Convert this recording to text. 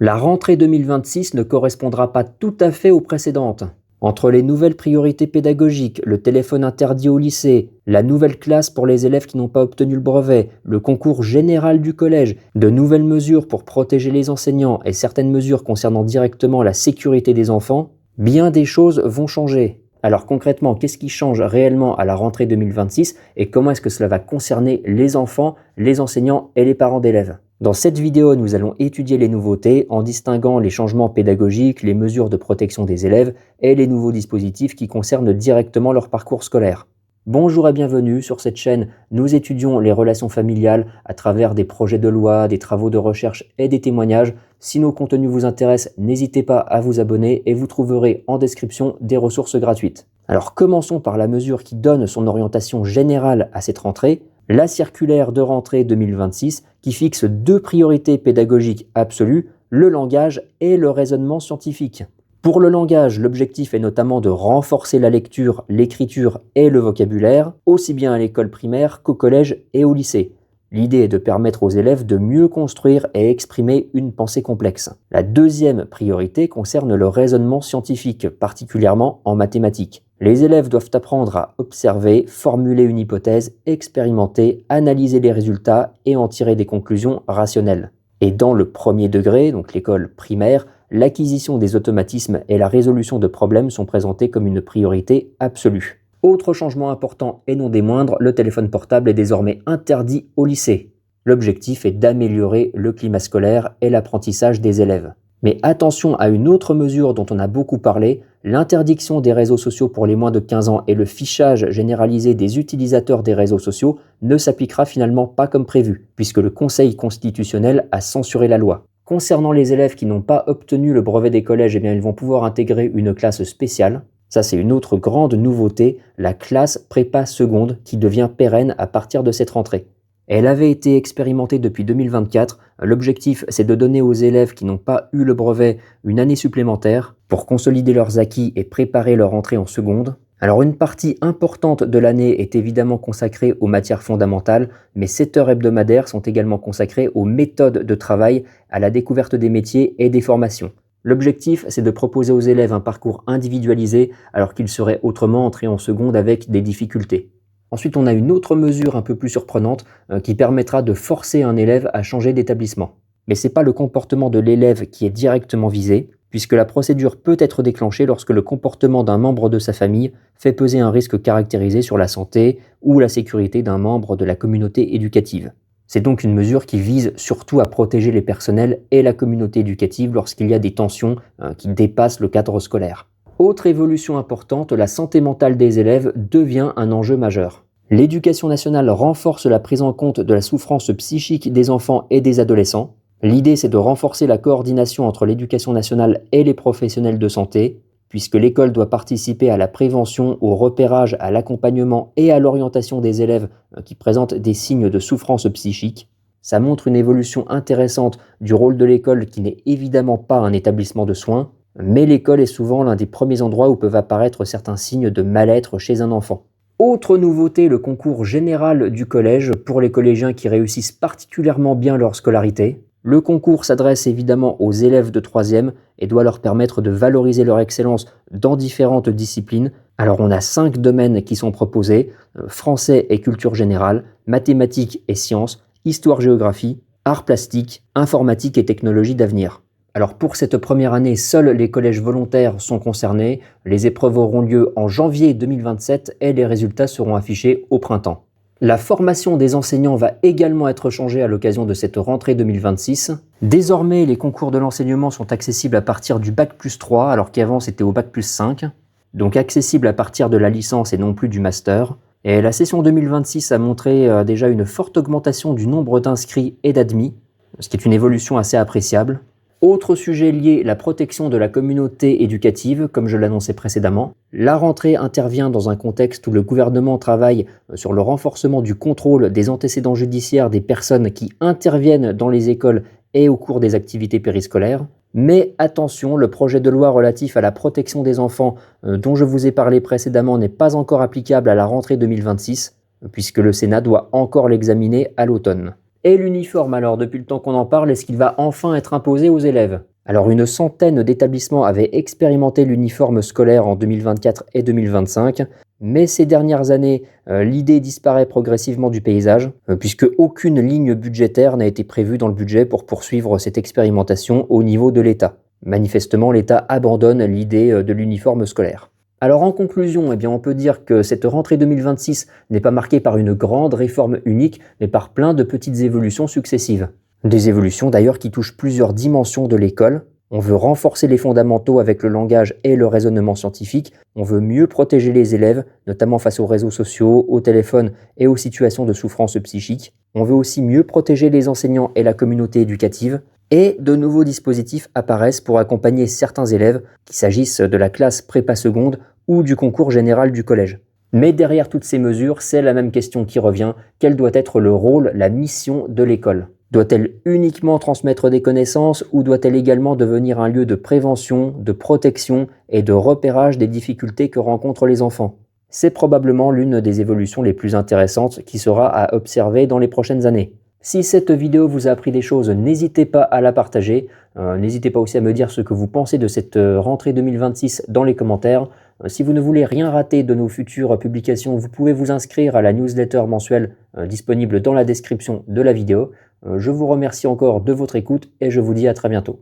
La rentrée 2026 ne correspondra pas tout à fait aux précédentes. Entre les nouvelles priorités pédagogiques, le téléphone interdit au lycée, la nouvelle classe pour les élèves qui n'ont pas obtenu le brevet, le concours général du collège, de nouvelles mesures pour protéger les enseignants et certaines mesures concernant directement la sécurité des enfants, bien des choses vont changer. Alors concrètement, qu'est-ce qui change réellement à la rentrée 2026 et comment est-ce que cela va concerner les enfants, les enseignants et les parents d'élèves ? Dans cette vidéo, nous allons étudier les nouveautés en distinguant les changements pédagogiques, les mesures de protection des élèves et les nouveaux dispositifs qui concernent directement leur parcours scolaire. Bonjour et bienvenue sur cette chaîne. Nous étudions les relations familiales à travers des projets de loi, des travaux de recherche et des témoignages. Si nos contenus vous intéressent, n'hésitez pas à vous abonner et vous trouverez en description des ressources gratuites. Alors commençons par la mesure qui donne son orientation générale à cette rentrée, la circulaire de rentrée 2026 qui fixe deux priorités pédagogiques absolues, le langage et le raisonnement scientifique. Pour le langage, l'objectif est notamment de renforcer la lecture, l'écriture et le vocabulaire, aussi bien à l'école primaire qu'au collège et au lycée. L'idée est de permettre aux élèves de mieux construire et exprimer une pensée complexe. La deuxième priorité concerne le raisonnement scientifique, particulièrement en mathématiques. Les élèves doivent apprendre à observer, formuler une hypothèse, expérimenter, analyser les résultats et en tirer des conclusions rationnelles. Et dans le premier degré, donc l'école primaire, l'acquisition des automatismes et la résolution de problèmes sont présentés comme une priorité absolue. Autre changement important et non des moindres, le téléphone portable est désormais interdit au lycée. L'objectif est d'améliorer le climat scolaire et l'apprentissage des élèves. Mais attention à une autre mesure dont on a beaucoup parlé, l'interdiction des réseaux sociaux pour les moins de 15 ans et le fichage généralisé des utilisateurs des réseaux sociaux ne s'appliquera finalement pas comme prévu, puisque le Conseil constitutionnel a censuré la loi. Concernant les élèves qui n'ont pas obtenu le brevet des collèges, ils vont pouvoir intégrer une classe spéciale. Ça, c'est une autre grande nouveauté, la classe prépa seconde qui devient pérenne à partir de cette rentrée. Elle avait été expérimentée depuis 2024. L'objectif, c'est de donner aux élèves qui n'ont pas eu le brevet une année supplémentaire pour consolider leurs acquis et préparer leur entrée en seconde. Alors une partie importante de l'année est évidemment consacrée aux matières fondamentales, mais 7 heures hebdomadaires sont également consacrées aux méthodes de travail, à la découverte des métiers et des formations. L'objectif, c'est de proposer aux élèves un parcours individualisé alors qu'ils seraient autrement entrés en seconde avec des difficultés. Ensuite, on a une autre mesure un peu plus surprenante qui permettra de forcer un élève à changer d'établissement. Mais ce n'est pas le comportement de l'élève qui est directement visé, puisque la procédure peut être déclenchée lorsque le comportement d'un membre de sa famille fait peser un risque caractérisé sur la santé ou la sécurité d'un membre de la communauté éducative. C'est donc une mesure qui vise surtout à protéger les personnels et la communauté éducative lorsqu'il y a des tensions qui dépassent le cadre scolaire. Autre évolution importante, la santé mentale des élèves devient un enjeu majeur. L'éducation nationale renforce la prise en compte de la souffrance psychique des enfants et des adolescents. L'idée, c'est de renforcer la coordination entre l'éducation nationale et les professionnels de santé, puisque l'école doit participer à la prévention, au repérage, à l'accompagnement et à l'orientation des élèves qui présentent des signes de souffrance psychique. Ça montre une évolution intéressante du rôle de l'école qui n'est évidemment pas un établissement de soins, mais l'école est souvent l'un des premiers endroits où peuvent apparaître certains signes de mal-être chez un enfant. Autre nouveauté, le concours général du collège pour les collégiens qui réussissent particulièrement bien leur scolarité. Le concours s'adresse évidemment aux élèves de 3e et doit leur permettre de valoriser leur excellence dans différentes disciplines. Alors on a 5 domaines qui sont proposés, français et culture générale, mathématiques et sciences, histoire-géographie, arts plastiques, informatique et technologie d'avenir. Alors pour cette première année, seuls les collèges volontaires sont concernés. Les épreuves auront lieu en janvier 2027 et les résultats seront affichés au printemps. La formation des enseignants va également être changée à l'occasion de cette rentrée 2026. Désormais, les concours de l'enseignement sont accessibles à partir du Bac+3, alors qu'avant c'était au Bac+5. Donc accessibles à partir de la licence et non plus du master. Et la session 2026 a montré déjà une forte augmentation du nombre d'inscrits et d'admis, ce qui est une évolution assez appréciable. Autre sujet lié, la protection de la communauté éducative, comme je l'annonçais précédemment. La rentrée intervient dans un contexte où le gouvernement travaille sur le renforcement du contrôle des antécédents judiciaires des personnes qui interviennent dans les écoles et au cours des activités périscolaires. Mais attention, le projet de loi relatif à la protection des enfants dont je vous ai parlé précédemment n'est pas encore applicable à la rentrée 2026, puisque le Sénat doit encore l'examiner à l'automne. Et l'uniforme alors, depuis le temps qu'on en parle, est-ce qu'il va enfin être imposé aux élèves? Alors une centaine d'établissements avaient expérimenté l'uniforme scolaire en 2024 et 2025, mais ces dernières années, l'idée disparaît progressivement du paysage, puisque aucune ligne budgétaire n'a été prévue dans le budget pour poursuivre cette expérimentation au niveau de l'État. Manifestement, l'État abandonne l'idée de l'uniforme scolaire. Alors en conclusion, eh bien, on peut dire que cette rentrée 2026 n'est pas marquée par une grande réforme unique, mais par plein de petites évolutions successives. Des évolutions d'ailleurs qui touchent plusieurs dimensions de l'école. On veut renforcer les fondamentaux avec le langage et le raisonnement scientifique. On veut mieux protéger les élèves, notamment face aux réseaux sociaux, au téléphone et aux situations de souffrance psychique. On veut aussi mieux protéger les enseignants et la communauté éducative. Et de nouveaux dispositifs apparaissent pour accompagner certains élèves, qu'il s'agisse de la classe prépa seconde ou du concours général du collège. Mais derrière toutes ces mesures, c'est la même question qui revient: quel doit être le rôle, la mission de l'école? Doit-elle uniquement transmettre des connaissances ou doit-elle également devenir un lieu de prévention, de protection et de repérage des difficultés que rencontrent les enfants? C'est probablement l'une des évolutions les plus intéressantes qui sera à observer dans les prochaines années. Si cette vidéo vous a appris des choses, n'hésitez pas à la partager. N'hésitez pas aussi à me dire ce que vous pensez de cette rentrée 2026 dans les commentaires. Si vous ne voulez rien rater de nos futures publications, vous pouvez vous inscrire à la newsletter mensuelle disponible dans la description de la vidéo. Je vous remercie encore de votre écoute et je vous dis à très bientôt.